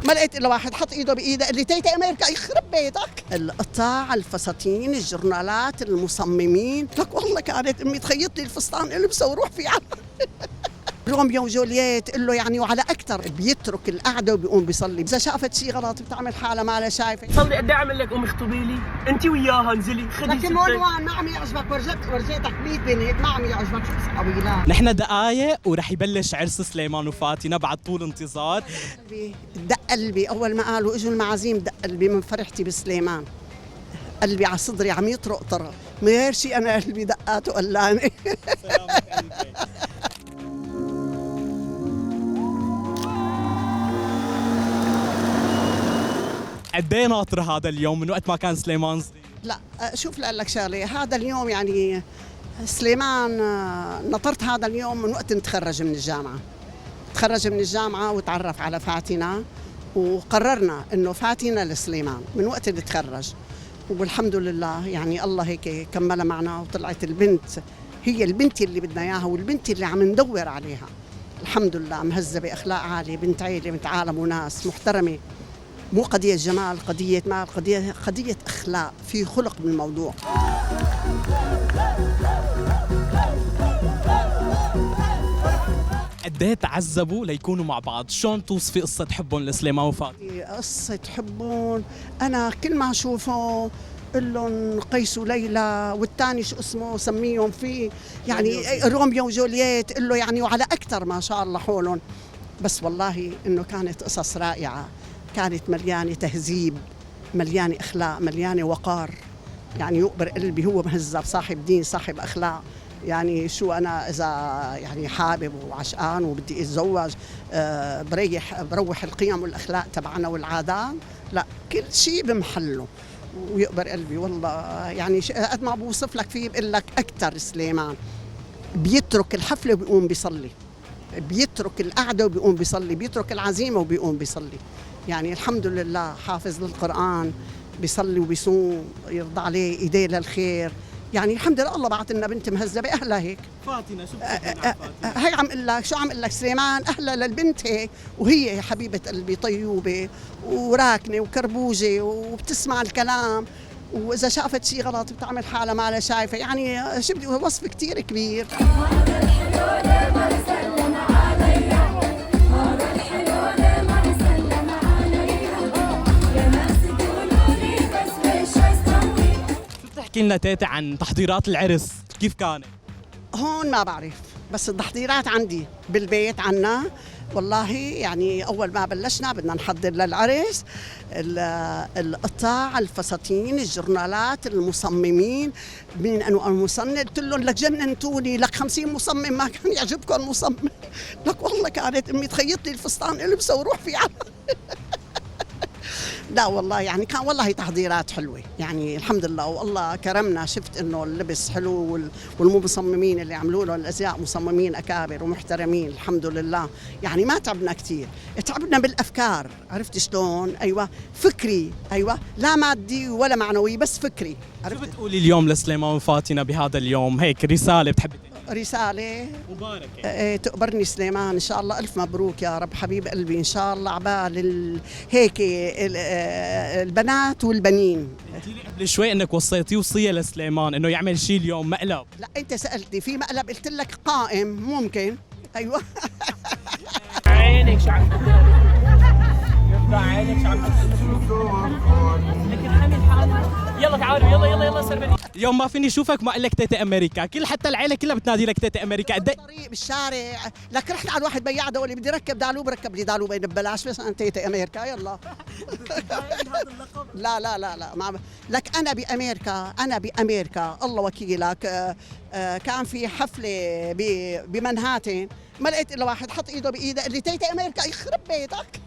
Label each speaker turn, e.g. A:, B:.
A: ما لقيت الا واحد حط ايده بايده اللي تيتا امريكا يخرب بيتك. القطاع، الفساتين، الجورنالات، المصممين، لك والله كانت امي تخيط لي الفستان البسه وروح فيه روميو وجولييت له يعني وعلى اكثر بيترك القعده وبيقوم بيصلي، اذا شافت شيء غلط بتعمل حالها ما لها شايفه.
B: صلي قد ايه اعمل لك اخطبي لي انت وياها انزلي خدي
A: لكن موضوع ما عم يعجبك، ورجيتك 100 بنت ما عم يعجبك، شو بسوي؟
C: نحن دقايق ورح يبلش عرس سليمان وفاتنة بعد طول انتظار.
A: دق قلبي اول ما قالوا اجوا المعازيم، دق قلبي من فرحتي بسليمان، قلبي على صدري عم يطرق طرق من غير شيء، انا قلبي دقات وقلاني.
C: سلامة قلبي. قد ايه ناطر هذا اليوم من وقت ما كان سليمان صغير؟
A: لا شوف لك شغله، هذا اليوم يعني سليمان نطرت هذا اليوم من وقت تخرج من الجامعه، تخرج من الجامعه وتعرف على فاتنه، وقررنا انه فاتنه لسليمان من وقت اللي تخرج، والحمد لله يعني الله هيك كملها معنا وطلعت البنت هي البنت اللي بدنا اياها والبنت اللي عم ندور عليها. الحمد لله مهذبه، اخلاق عاليه، بنت عيله، بنت عالم وناس محترمه، مو قضية جمال، قضية مال، قضية أخلاق، في خلق بالموضوع.
C: قد ايه تعذبوا ليكونوا مع بعض؟ شلون توصفي قصة حبهم لسليمان وفاتنة؟
A: قصة حبهم أنا كل ما أشوفه قل لهم قيس وليلى، والثاني شو اسمه سميهم فيه يعني روميو وجولييت، قل له يعني وعلى أكثر ما شاء الله حولهم. بس والله إنه كانت قصص رائعة، كانت مليانة تهذيب، مليانة أخلاق، مليانة وقار، يعني يقبر قلبي. هو مهذب، صاحب دين، صاحب أخلاق. يعني شو أنا إذا يعني حابب وعشقان وبدي أتزوج بروح القيم والأخلاق تبعنا والعادات، لا كل شيء بمحله ويقبر قلبي والله. يعني قد ما بوصف لك فيه بقول لك أكثر. سليمان بيترك الحفلة وبيقوم بيصلي، بيترك القعدة وبيقوم بيصلي، بيترك العزيمة وبيقوم بيصلي. يعني الحمد لله حافظ للقرآن، بيصلي وبيصوم، يرضى عليه ايديه للخير. يعني الحمد لله الله بعث لنا بنت مهذبة أهلها هيك.
C: فاتنة شو بتحكي عن
A: هيك عم اقول لك، شو عم اقول لك، سليمان أهلها للبنت هيك، وهي حبيبة قلبي طيوبة وراكنة وكربوجة وبتسمع الكلام، وإذا شافت شيء غلط بتعمل حالها ما لها شايفة. يعني شو بدي، وصف كثير كبير.
C: احكي لنا تيتا عن تحضيرات العرس، كيف كانت؟
A: هون ما بعرف، بس التحضيرات عندي بالبيت عنا. والله يعني أول ما بلشنا بدنا نحضر للعرس القطاع، الفساتين، الجورنالات، المصممين، من أنواع المصمم. قلت لهم لك جننتوني، لك 50 مصمم ما كان يعجبكم مصمم. لك والله كانت أمي تخيط لي الفستان البسه وروح فيه. لا والله يعني كان والله تحضيرات حلوة، يعني الحمد لله والله كرمنا. شفت انه اللبس حلو والمصممين اللي عملوا له الازياء مصممين اكابر ومحترمين الحمد لله. يعني ما تعبنا كثير، تعبنا بالافكار، عرفت شلون؟ ايوه فكري، ايوه لا مادي ولا معنوي بس فكري.
C: شو بتقولي اليوم لسليمان وفاتنة بهذا اليوم؟ هيك رسالة بتحبي
A: رسالة
C: مباركة.
A: تقبرني سليمان إن شاء الله، ألف مبروك يا رب حبيب قلبي، إن شاء الله عبال هيك البنات والبنين.
C: قلتي لي قبل شوي إنك وصيتيه وصية لسليمان إنه يعمل شيء اليوم مقلب.
A: لا أنت سألتني في مقلب، قلت لك قائم ممكن. أيوة.
B: عينك شو عم يرضى عينك شو عم لكن حامل حالك. يلا تعالوا يلا سربني.
C: اليوم ما فيني اشوفك ما اقول لك تيتا امريكا، كل حتى العيله كلها بتنادي لك تيتا امريكا. قد
A: بالطريق بالشارع لك رحت على واحد بياع دولي بدي ركب دالوب، ركب لي دالوب ببلاش بس انت تيتا امريكا. يلا. لا لا لا لا ما لك انا بامريكا، انا بامريكا الله وكيلك. كان في حفله بمنهاتن، ما لقيت الا واحد حط ايده بايده اللي تيتا امريكا يخرب بيتك.